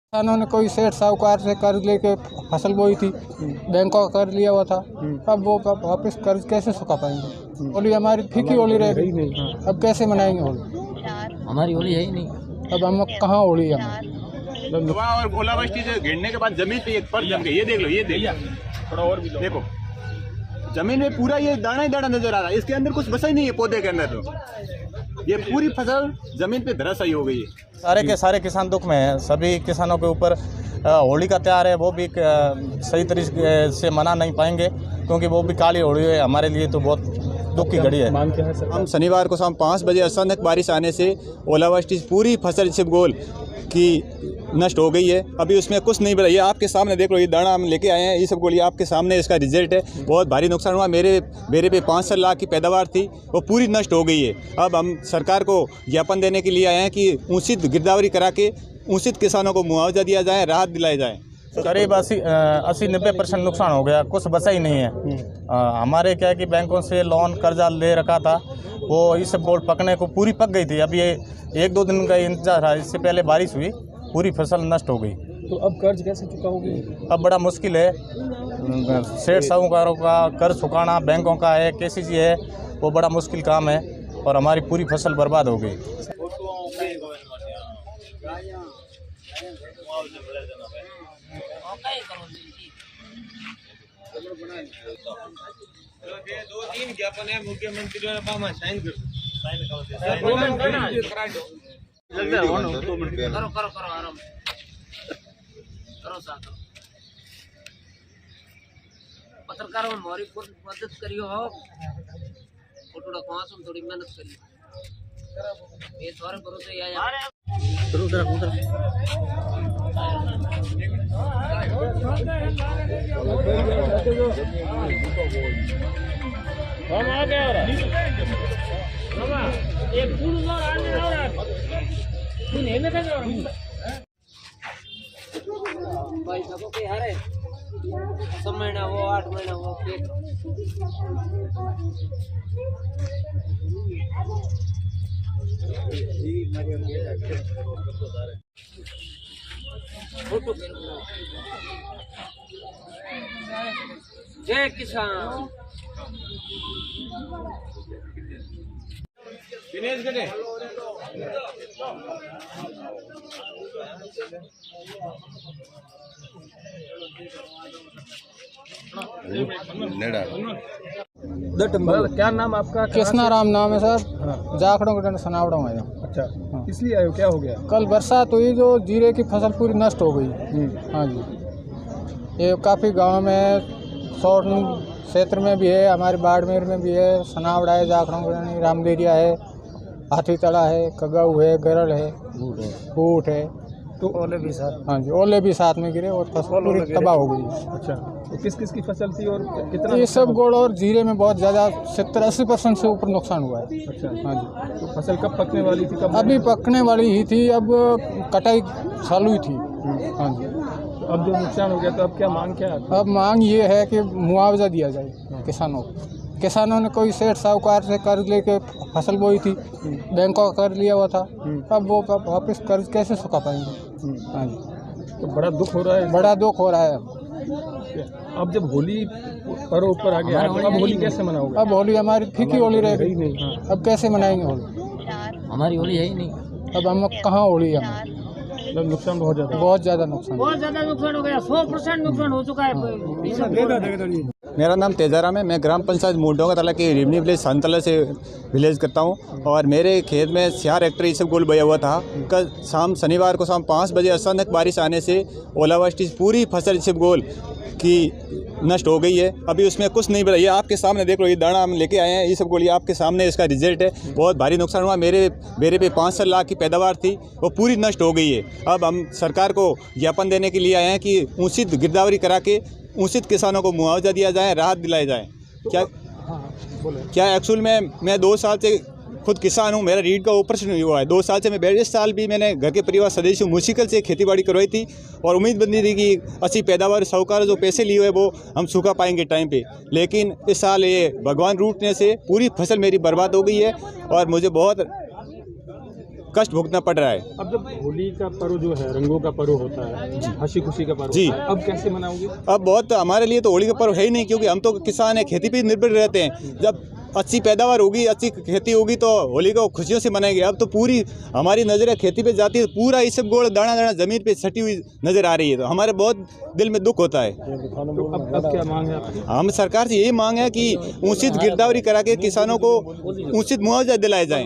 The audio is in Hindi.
किसानों ने कोई सेठ साहूकार से कर्ज लेके फसल बोई थी, बैंकों का कर्ज लिया हुआ था। अब वो वापस कर्ज कैसे चुका पाएंगे? होली हमारी फीकी होली रह गई। अब कैसे मनाएंगे होली? हमारी होली है ही नहीं। अब हम कहाँ होली है? और ओलावृष्टि से गिरने के बाद जमीन पे एक पर जम गई। ये देख लो, ये देखिए, थोड़ा और भी देखो, जमीन में पूरा ये दाना ही दाना नजर आ रहा है। इसके अंदर कुछ बसा ही नहीं है, पौधे के अंदर। तो ये पूरी फसल जमीन पे धराशायी हो गई है। सारे के सारे किसान दुख में हैं। सभी किसानों के ऊपर होली का त्यौहार है, वो भी सही तरीके से मना नहीं पाएंगे क्योंकि वो भी काली होली है। हमारे लिए तो बहुत दुख की घड़ी है। मांग क्या है सर? हम शनिवार को शाम 5 बजे अचानक बारिश आने से ओलावृष्टि पूरी फसल इसबगोल की नष्ट हो गई है। अभी उसमें कुछ नहीं बचा। ये आपके सामने देख लो, ये दाना हम लेके आए हैं, ये सब गोली आपके सामने इसका रिजल्ट है। बहुत भारी नुकसान हुआ। मेरे पे 5 लाख की पैदावार थी, वो पूरी नष्ट हो गई है। अब हम सरकार को ज्ञापन देने के लिए आए हैं कि उचित गिरदावरी करा के उचित किसानों को मुआवजा दिया जाए, राहत दिलाई जाए। करीब 80-90% नुकसान हो गया, कुछ बचा ही नहीं है। हमारे क्या है कि बैंकों से लोन कर्जा ले रखा था, वो इसबगोल पकने को पूरी पक गई थी। अब ये 1-2 दिन का इंतजार था, इससे पहले बारिश हुई, पूरी फसल नष्ट हो गई। तो अब कर्ज कैसे चुकाओगे? अब बड़ा मुश्किल है। सेठ साहूकारों का कर्ज चुकाना, बैंकों का है, केसीसी है, वो बड़ा मुश्किल काम है और हमारी पूरी फसल बर्बाद हो गई। दो तीन ज्ञापन है मुख्यमंत्री ने पामा साइन कर पत्रकारों ने हमारी मदद करियो हो, फोटो को थोड़ी मेहनत करियो, ये तुम्हारे भरोसे आया। हम आ गए मामा एक फूल और आने और तू नहीं में था भाई सबको के हारे 6 महीना वो 8 महीना वो जय किसान। दिनेश गटे क्या नाम आपका? कृष्णा राम नाम है सर। जाखड़ों के सनावड़ा में आया। अच्छा, इसलिए आयो, क्या हो गया? कल बरसात हुई, जो जीरे की फसल पूरी नष्ट हो गई। हाँ जी, ये काफ़ी गांव में, शॉर्ट क्षेत्र में भी है, हमारे बाड़मेर में भी है, सनावड़ा है, जाखड़ों रामदेरिया है, हाथी तड़ा है, कगाऊ है, गरल है, बूट है। तो ओले भी साथ? हाँ जी, ओले भी साथ में गिरे और फसल पूरी तबाह हो गई। अच्छा, तो किस किस की फसल थी और कितना? ये सब गोड़ और जीरे में बहुत ज़्यादा 70-80% से ऊपर नुकसान हुआ है। अच्छा, हाँ जी। तो फसल कब पकने वाली थी? कब? अभी पकने वाली ही थी, अब कटाई चालू ही थी। हाँ जी। तो अब जो नुकसान हो गया, तो अब क्या मांग क्या है? अब मांग ये है कि मुआवजा दिया जाए किसानों को। किसानों ने कोई सेठ साहूकार से कर्ज लेके फसल बोई थी, बैंकों का कर्ज लिया हुआ था। अब वो वापस कर्ज कैसे चुका पाएंगे? हाँ जी। तो बड़ा दुख हो रहा है। बड़ा दुख हो रहा है। अब जब होली पर्व ऊपर आ गया, अब होली कैसे मनाओगे? अब होली हमारी फीकी होली रह गई। अब कैसे मनाएंगे होली? हमारी होली है ही नहीं। अब हम कहाँ होली है? नुकसान बहुत ज़्यादा नुकसान हो गया। 100% नुकसान हो चुका है। मेरा नाम तेजाराम है। मैं ग्राम पंचायत मूलडोंगा ताला के रिवनी विलेज सांतला से विलेज करता हूं और मेरे खेत में 4 हेक्टेयर इसबगोल बोया हुआ था। कल शनिवार को शाम 5 बजे अचानक बारिश आने से ओलावृष्टि पूरी फसल इसबगोल की नष्ट हो गई है। अभी उसमें कुछ नहीं बचा। ये आपके सामने देख लो, ये दाना हम लेके आए हैं, ये सब गोली आपके सामने इसका रिजल्ट है। बहुत भारी नुकसान हुआ। मेरे पे 5 लाख की पैदावार थी, वो पूरी नष्ट हो गई है। अब हम सरकार को ज्ञापन देने के लिए आए हैं कि उचित गिरदावरी करा के उचित किसानों को मुआवजा दिया जाए, राहत दिलाई जाए। क्या एक्चुअल में मैं 2 साल से खुद किसान हूँ। मेरा रीढ़ का ऑपरेशन हुआ है। 2 साल से मैं 42 साल भी मैंने घर के परिवार सदस्य मुश्किल से खेतीबाड़ी करवाई थी और उम्मीद बंदी थी कि अच्छी पैदावार, साहूकार जो पैसे लिए हुए वो हम सूखा पाएंगे टाइम पे। लेकिन इस साल ये भगवान रूठने से पूरी फसल मेरी बर्बाद हो गई है और मुझे बहुत कष्ट भुगतना पड़ रहा है। अब जब होली का पर्व जो है रंगों का पर्व होता है, हंसी खुशी का पर्व जी। होता है, अब कैसे मनाओगे? अब बहुत हमारे लिए तो होली का पर्व है ही नहीं, क्योंकि हम तो किसान हैं, खेती पे निर्भर रहते हैं। जब अच्छी पैदावार होगी, अच्छी खेती होगी तो होली को खुशियों से मनाएंगे। अब तो पूरी हमारी नज़र खेती पे जाती है, पूरा इसबगोल दाना दाना ज़मीन पे सटी हुई नज़र आ रही है, तो हमारे बहुत दिल में दुख होता है। तो अब क्या मांग है आपकी? हम सरकार से यही मांग है कि उचित गिरदावरी करा के किसानों को उचित मुआवजा दिलाया जाए।